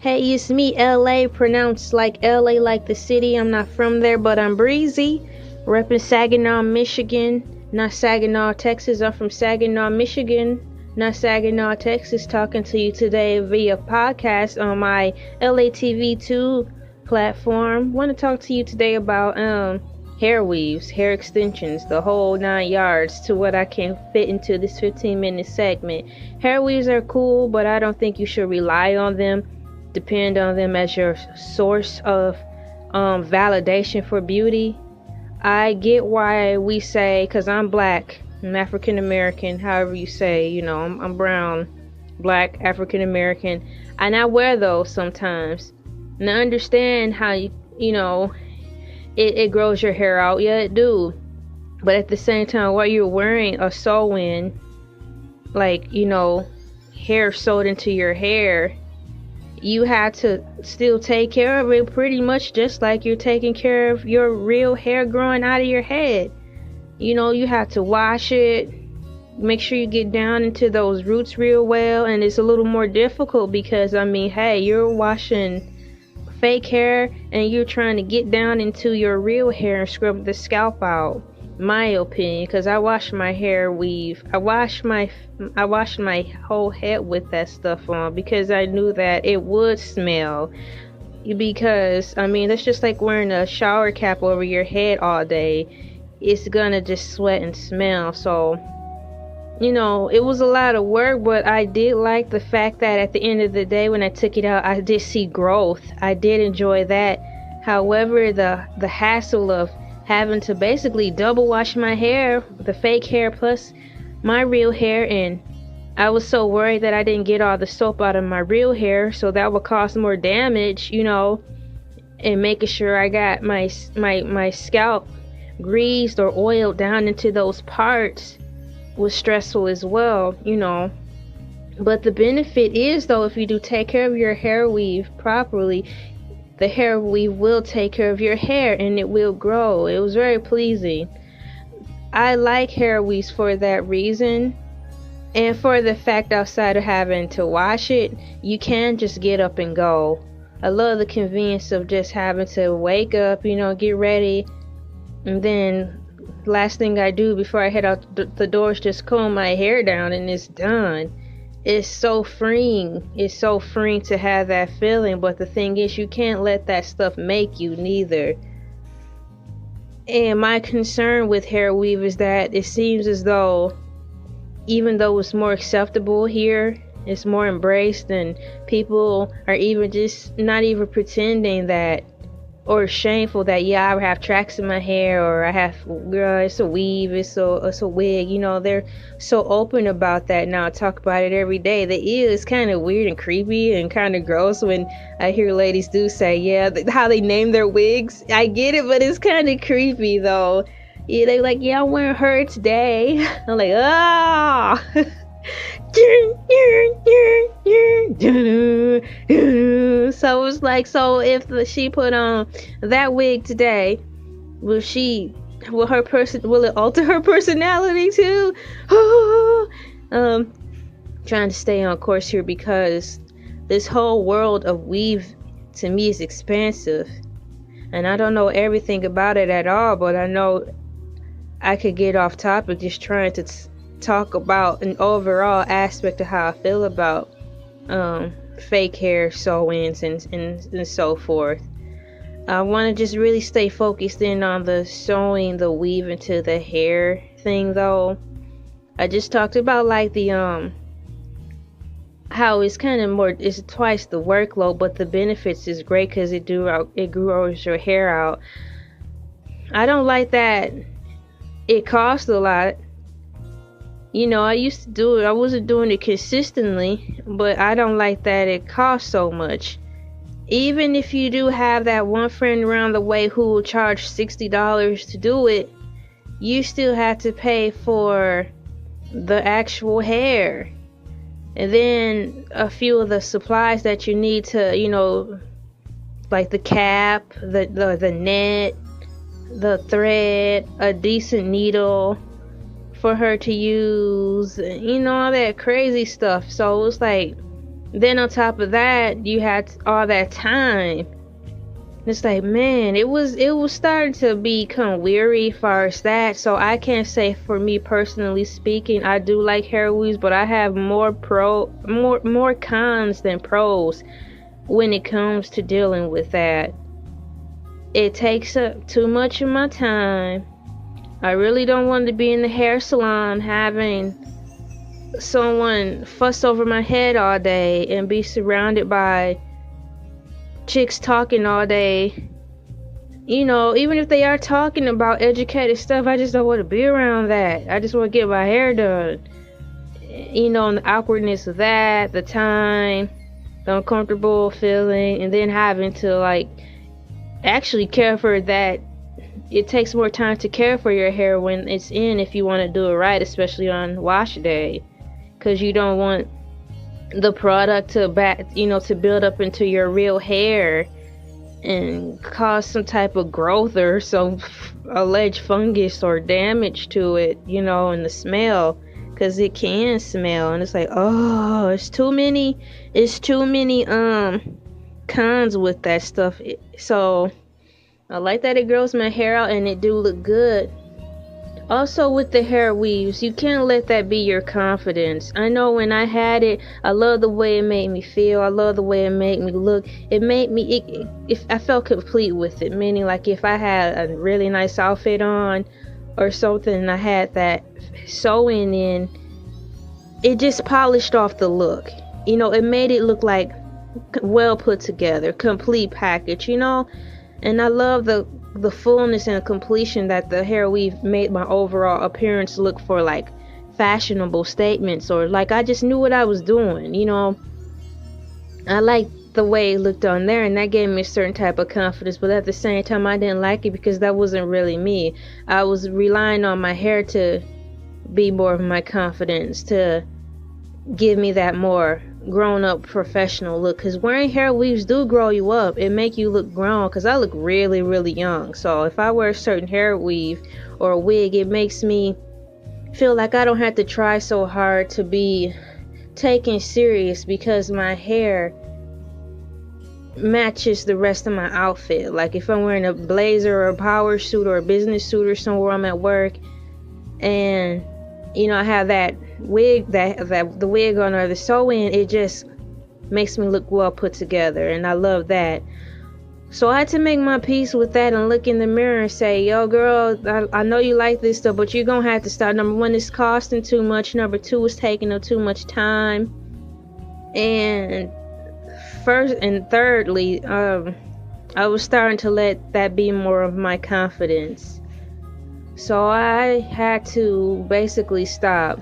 Hey, it's me, LA, pronounced like LA like the city. I'm not from there, but I'm breezy. Reppin' Saginaw, Michigan. Not Saginaw, Texas. I'm from Saginaw, Michigan. Not Saginaw, Texas. Talking to you today via podcast on my ELAY TV 2 platform. Want to talk to you today about Hairweaves, hair extensions, the whole 9 yards to what I can fit into this 15-minute segment. Hairweaves are cool, but I don't think you should rely on them, depend on them as your source of validation for beauty. I get why we say, because I'm black, I'm African American, however you say, I'm brown, black, African American, and I wear those sometimes. And I understand how it grows your hair out. Yeah, it do. But at the same time, while you're wearing a sew-in, hair sewed into your hair, you have to still take care of it pretty much just like you're taking care of your real hair growing out of your head. You have to wash it, make sure you get down into those roots real well, and it's a little more difficult because, hey, you're washing fake hair and you're trying to get down into your real hair and scrub the scalp out. My opinion, because I wash my hair weave. I washed my whole head with that stuff on because I knew that it would smell. Because that's just like wearing a shower cap over your head all day. It's gonna just sweat and smell. So it was a lot of work, but I did like the fact that at the end of the day when I took it out, I did see growth. I did enjoy that. However, the hassle of having to basically double wash my hair, the fake hair plus my real hair, and I was so worried that I didn't get all the soap out of my real hair, so that would cause more damage, and making sure I got my scalp greased or oiled down into those parts was stressful as well, But the benefit is, though, if you do take care of your hair weave properly, the hair weave will take care of your hair and it will grow. It was very pleasing. I like hair weaves for that reason, and for the fact outside of having to wash it, you can just get up and go. I love the convenience of just having to wake up, get ready, and then last thing I do before I head out the door is just comb my hair down and it's done. It's so freeing. It's so freeing to have that feeling. But the thing is, you can't let that stuff make you neither. And my concern with hair weave is that it seems as though, even though it's more acceptable here, it's more embraced, and people are even just not even pretending that, or shameful that, I have tracks in my hair, or I have, it's a weave, it's a wig. They're so open about that now. I talk about it every day. The ew is kind of weird and creepy and kind of gross when I hear ladies do say, how they name their wigs. I get it, but it's kind of creepy though. Yeah, they like, I'm wearing her today. I'm like, So it's like, so if she put on that wig today, will it alter her personality too? Trying to stay on course here because this whole world of weave to me is expansive, and I don't know everything about it at all, but I know I could get off topic just trying to talk about an overall aspect of how I feel about fake hair sew-ins and so forth. I want to just really stay focused in on the sewing the weave into the hair thing though. I just talked about the how it's kind of more, it's twice the workload, but the benefits is great because it grows your hair out. I don't like that it costs a lot. I used to do it. I wasn't doing it consistently, but I don't like that it costs so much. Even if you do have that one friend around the way who will charge $60 to do it, you still have to pay for the actual hair. And then a few of the supplies that you need to, like the cap, the net, the thread, a decent needle for her to use, all that crazy stuff. So it's like, Then on top of that, you had all that time. It's like, man, it was starting to become weary as far as that. So I can't say, for me personally speaking, I do like Hairweaves, but I have more cons than pros when it comes to dealing with that. It takes up too much of my time. I really don't want to be in the hair salon having someone fuss over my head all day and be surrounded by chicks talking all day. You know, even if they are talking about educated stuff, I just don't want to be around that. I just want to get my hair done. You know, and the awkwardness of that, the time, the uncomfortable feeling, and then having to like actually care for that. It takes more time to care for your hair when it's in, if you want to do it right, especially on wash day, because you don't want the product to build up into your real hair and cause some type of growth or some alleged fungus or damage to it, you know, and the smell, because it can smell, and it's like, oh, it's too many cons with that stuff. So I like that it grows my hair out and it do look good. Also with the Hairweaves, you can't let that be your confidence. I know when I had it, I love the way it made me feel. I love the way it made me look. It made me, if I felt complete with it, meaning like if I had a really nice outfit on or something and I had that sewing in, it just polished off the look. You know, it made it look like well put together, complete package, you know. And I love the fullness and completion that the Hairweave made my overall appearance look for, like fashionable statements, or like I just knew what I was doing, you know. I liked the way it looked on there, and that gave me a certain type of confidence, but at the same time I didn't like it because that wasn't really me. I was relying on my hair to be more of my confidence, to give me that more grown-up professional look, because wearing Hairweaves do grow you up. It make you look grown, because I look really, really young. So if I wear a certain hair weave or a wig, it makes me feel like I don't have to try so hard to be taken serious, because my hair matches the rest of my outfit. Like if I'm wearing a blazer or a power suit or a business suit or somewhere I'm at work, and you know, I have that wig, the wig on or the sew-in, it just makes me look well put together, and I love that. So I had to make my peace with that and look in the mirror and say, yo girl, I know you like this stuff, but you're gonna have to stop. Number one, it's costing too much. Number two, it's taking up too much time. And thirdly, I was starting to let that be more of my confidence. So I had to basically stop.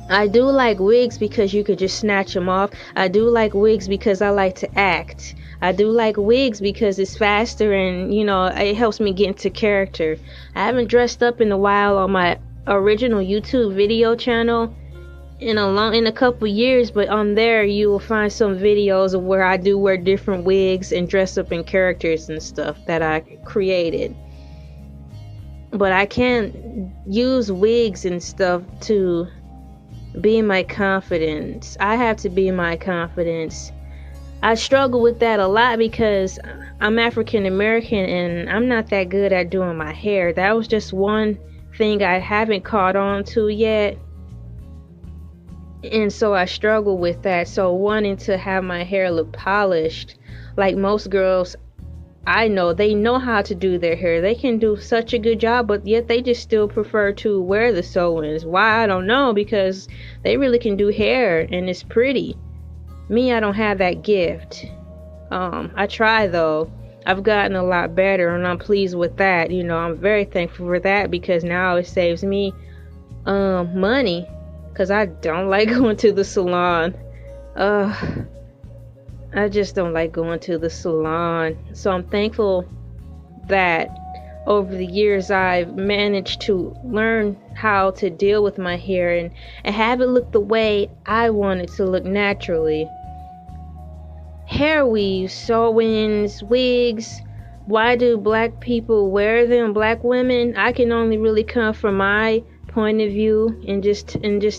I do like wigs because you could just snatch them off. I do like wigs because I like to act. I do like wigs because it's faster and, you know, it helps me get into character. I haven't dressed up in a while on my original YouTube video channel in a couple years, but on there you will find some videos of where I do wear different wigs and dress up in characters and stuff that I created. But I can't use wigs and stuff to be my confidence. I have to be my confidence. I struggle with that a lot because I'm African American and I'm not that good at doing my hair. That was just one thing I haven't caught on to yet. And so I struggle with that. So wanting to have my hair look polished, like most girls I know, they know how to do their hair. They can do such a good job, but yet they just still prefer to wear the sew-ins. Why? I don't know, because they really can do hair and it's pretty. Me, I don't have that gift. I try though. I've gotten a lot better and I'm pleased with that. You know, I'm very thankful for that because now it saves me money, because I don't like going to the salon. I just don't like going to the salon. So I'm thankful that over the years I've managed to learn how to deal with my hair and have it look the way I want it to look naturally. Hair weaves, sew-ins, wigs, why do black people wear them? Black women, I can only really come from my point of view and just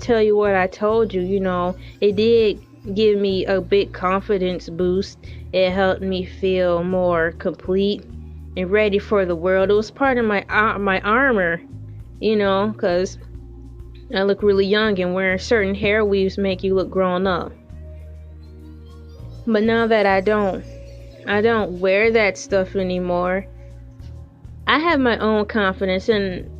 tell you what I told you. You know, it did give me a big confidence boost. It helped me feel more complete and ready for the world. It was part of my armor, you know, because I look really young, and wearing certain hair weaves make you look grown up. But now that I don't wear that stuff anymore, I have my own confidence, and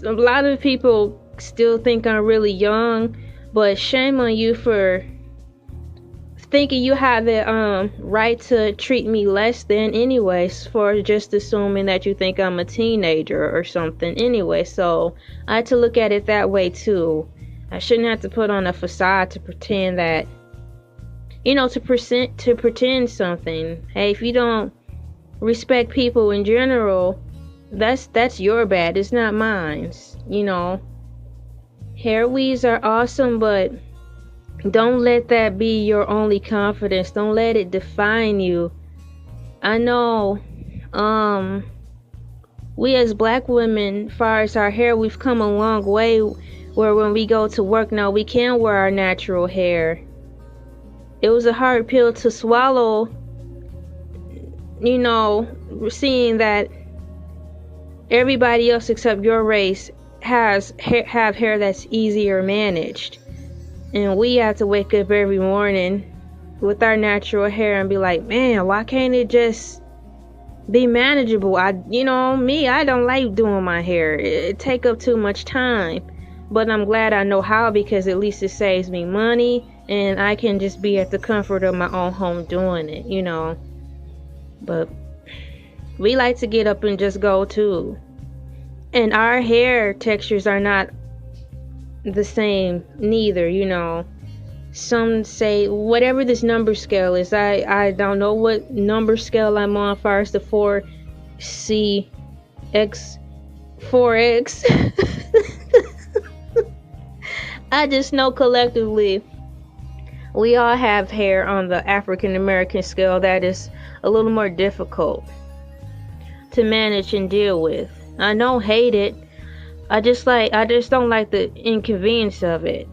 a lot of people still think I'm really young, but shame on you for thinking you have the right to treat me less than anyways, for just assuming that you think I'm a teenager or something anyway. So I had to look at it that way too. I shouldn't have to put on a facade to pretend that, you know, to pretend something. Hey, if you don't respect people in general, that's your bad. It's not mine. You know, hair weaves are awesome, but don't let that be your only confidence. Don't let it define you. I know we as black women, as far as our hair, we've come a long way, where when we go to work now, we can wear our natural hair. It was a hard pill to swallow, you know, seeing that everybody else except your race have hair that's easier managed, and we have to wake up every morning with our natural hair and be like, man, why can't it just be manageable? You know, I don't like doing my hair. It take up too much time, but I'm glad I know how, because at least it saves me money, and I can just be at the comfort of my own home doing it, you know. But we like to get up and just go too. And our hair textures are not the same neither, you know. Some say whatever this number scale is, I don't know what number scale I'm on, as far as the 4x. I just know collectively we all have hair on the African American scale that is a little more difficult to manage and deal with. I don't hate it. I just don't like the inconvenience of it.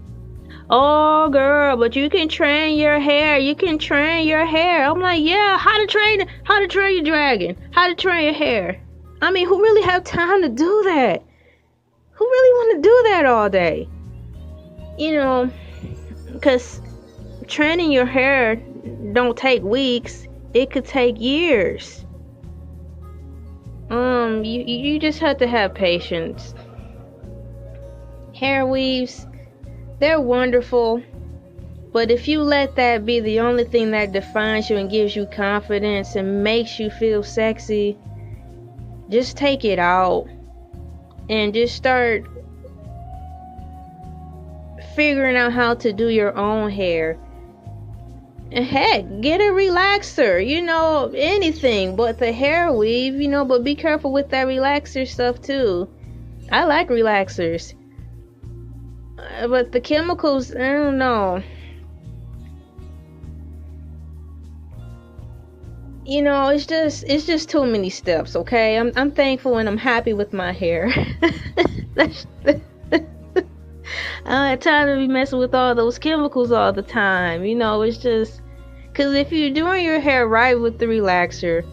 Oh girl, but you can train your hair. You can train your hair. I'm like, yeah, how to train your dragon? How to train your hair? I mean, who really have time to do that? Who really want to do that all day? You know, because training your hair don't take weeks. It could take years. You just have to have patience. Hair weaves, they're wonderful, but if you let that be the only thing that defines you and gives you confidence and makes you feel sexy, just take it out and just start figuring out how to do your own hair. And heck, get a relaxer, you know, anything but the hair weave, you know, but be careful with that relaxer stuff too. I like relaxers, but the chemicals, I don't know. You know, it's just too many steps, okay? I'm thankful and I'm happy with my hair. I don't have time to be messing with all those chemicals all the time. You know, it's just, because if you're doing your hair right with the relaxer,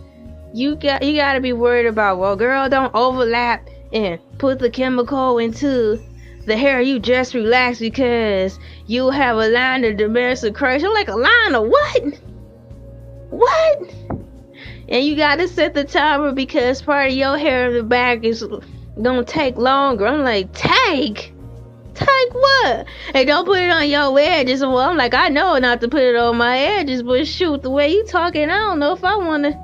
you got to be worried about, well, girl, don't overlap and put the chemical into the hair you just relaxed, because you have a line of domestic creation. I'm like, a line of what? And you got to set the timer, because part of your hair in the back is gonna take longer. I'm like, take what? And don't put it on your edges. Well, I'm like, I know not to put it on my edges, but shoot, the way you talking, I don't know if I want to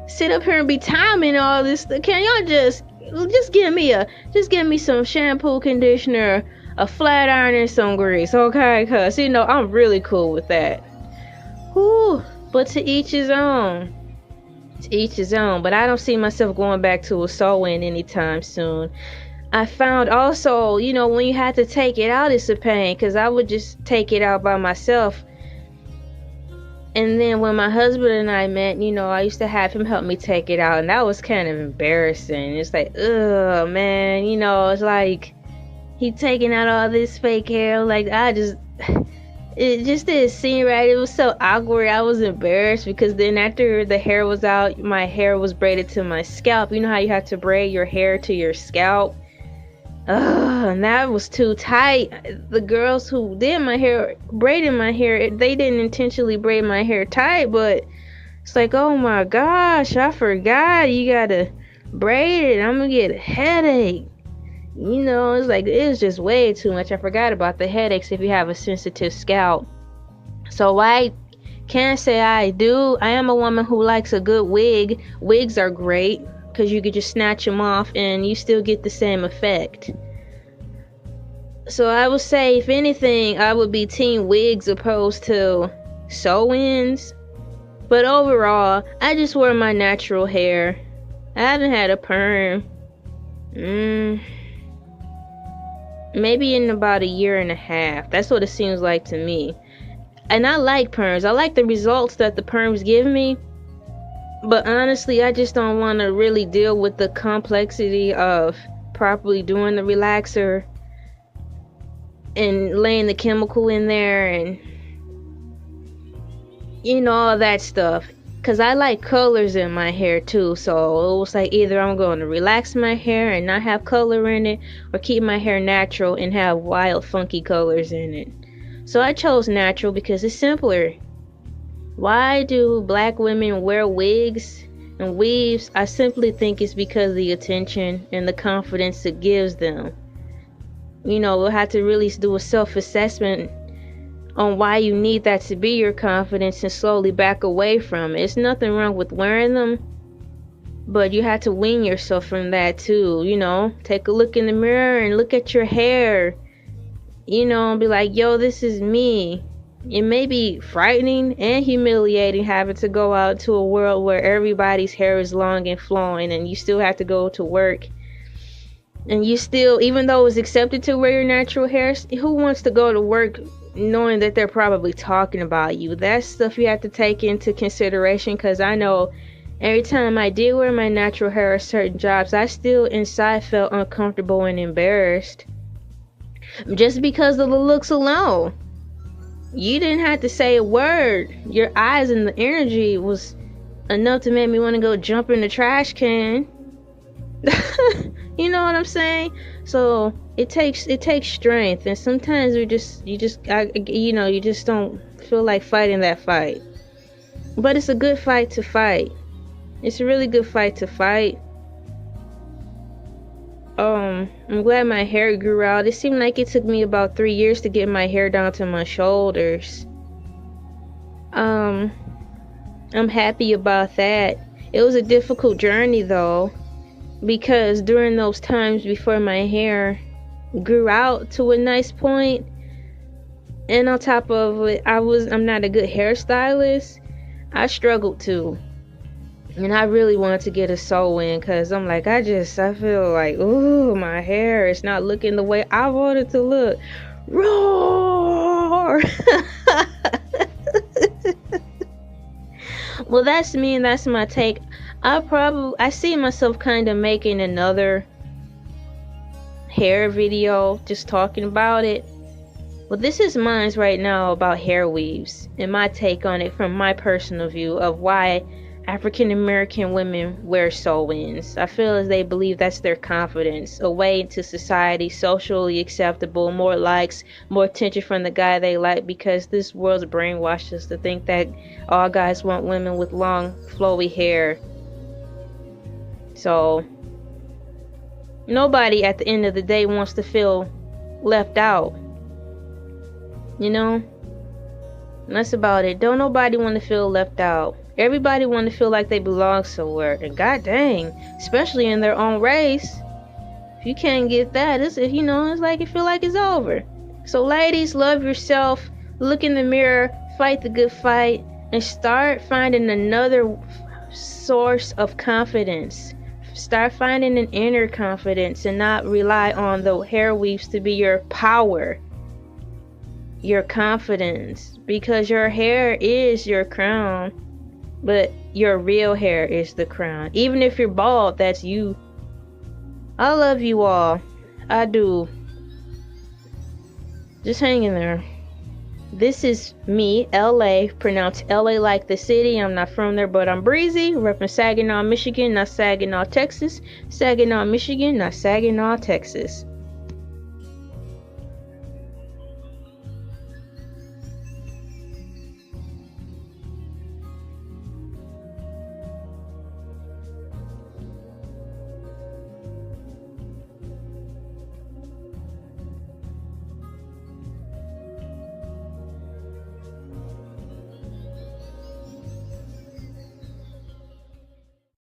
sit up here and be timing all this. Can y'all just give me some shampoo, conditioner, a flat iron, and some grease, okay? Cause you know I'm really cool with that. Whew. But to each his own. But I don't see myself going back to a sew-in anytime soon. I found also, you know, when you had to take it out, it's a pain, because I would just take it out by myself. And then when my husband and I met, you know, I used to have him help me take it out, and that was kind of embarrassing. It's like, ugh, man, you know, it's like he taking out all this fake hair. Like, it just didn't seem right. It was so awkward. I was embarrassed because then after the hair was out, my hair was braided to my scalp. You know how you have to braid your hair to your scalp? And that was too tight. The girls who did my hair, braided my hair, they didn't intentionally braid my hair tight, but it's like, oh my gosh, I forgot. You gotta braid it. I'm gonna get a headache. You know, it's like, it was just way too much. I forgot about the headaches if you have a sensitive scalp. So I can't say I do. I am a woman who likes a good wig. Wigs are great because you could just snatch them off and you still get the same effect. So I would say, if anything, I would be team wigs opposed to sew-ins. But overall, I just wear my natural hair. I haven't had a perm. Maybe in about 1.5 years. That's what it seems like to me. And I like perms. I like the results that the perms give me. But honestly, I just don't want to really deal with the complexity of properly doing the relaxer and laying the chemical in there and, you know, all that stuff. Because I like colors in my hair too, so it was like, either I'm going to relax my hair and not have color in it, or keep my hair natural and have wild funky colors in it. So I chose natural because it's simpler. Why do black women wear wigs and weaves? I simply think it's because of the attention and the confidence it gives them. You know, we'll have to really do a self-assessment on why you need that to be your confidence and slowly back away from it. It's nothing wrong with wearing them, but you have to wean yourself from that too. You know, take a look in the mirror and look at your hair, you know, and be like, yo, this is me. It may be frightening and humiliating having to go out to a world where everybody's hair is long and flowing and you still have to go to work. And you still, even though it's accepted to wear your natural hair, who wants to go to work knowing that they're probably talking about you? That's stuff you have to take into consideration, because I know every time I did wear my natural hair at certain jobs, I still inside felt uncomfortable and embarrassed just because of the looks alone. You didn't have to say a word. Your eyes and the energy was enough to make me want to go jump in the trash can. You know what I'm saying? So it takes strength, and sometimes you just don't feel like fighting that fight. But it's a good fight to fight. It's a really good fight to fight. I'm glad my hair grew out. It seemed like it took me about 3 years to get my hair down to my shoulders. I'm happy about that. It was a difficult journey though, because during those times before my hair grew out to a nice point, and on top of it, I'm not a good hairstylist. I struggled too, and I really wanted to get a sew in, because I'm like, I feel like, ooh, my hair is not looking the way I want it to look. Roar. Well, that's me, and that's my take. I see myself kind of making another hair video, just talking about it. Well, this is mine right now about hair weaves and my take on it from my personal view of why African American women wear sew-ins. I feel as they believe that's their confidence, a way into society, socially acceptable, more likes, more attention from the guy they like, because this world's brainwashed us to think that all guys want women with long, flowy hair. So nobody at the end of the day wants to feel left out, you know? And that's about it. Don't nobody want to feel left out. Everybody want to feel like they belong somewhere, and god dang, especially in their own race. If you can't get that, it's like you feel like it's over. So ladies, love yourself, look in the mirror, fight the good fight, and start finding another source of confidence. Start finding an inner confidence and not rely on the hair weaves to be your power, your confidence, because your hair is your crown, but your real hair is the crown. Even if you're bald, that's you. I love you all. I do. Just hang in there. This is me, LA, pronounced LA like the city. I'm not from there, but I'm breezy. Repping Saginaw, Michigan, not Saginaw, Texas. Saginaw, Michigan, not Saginaw, Texas.